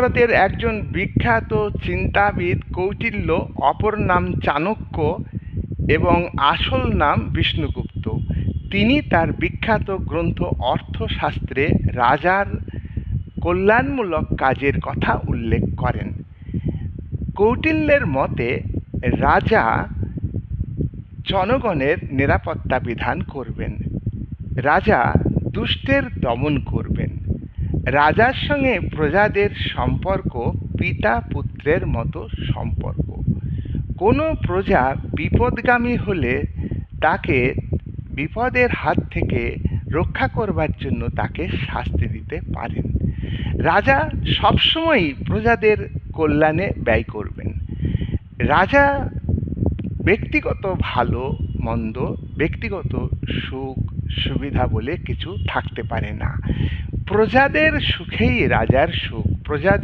ভারতের একজন বিখ্যাত চিন্তাবিদ কৌটিল্য, অপর নাম চাণক্য এবং আসল নাম বিষ্ণুগুপ্ত। তিনি তার বিখ্যাত গ্রন্থ অর্থশাস্ত্রে রাজার কল্যাণমূলক কাজের কথা উল্লেখ করেন। কৌটিল্যের মতে রাজা জনগণের নিরাপত্তা বিধান করবেন, রাজা দুষ্টের দমন করবেন, রাজার সঙ্গে প্রজাদের সম্পর্ক পিতা পুত্রের মতো সম্পর্ক। কোনো প্রজা বিপদগামী হলে তাকে বিপদের হাত থেকে রক্ষা করবার জন্য তাকে শাস্তি দিতে পারেন। রাজা সবসময়ই প্রজাদের কল্যাণে ব্যয় করবেন। রাজা ব্যক্তিগত ভালো মন্দ, ব্যক্তিগত সুখ সুবিধা বলে কিছু থাকতে পারে না। প্রজাদের সুখেই রাজার সুখ। প্রজাদের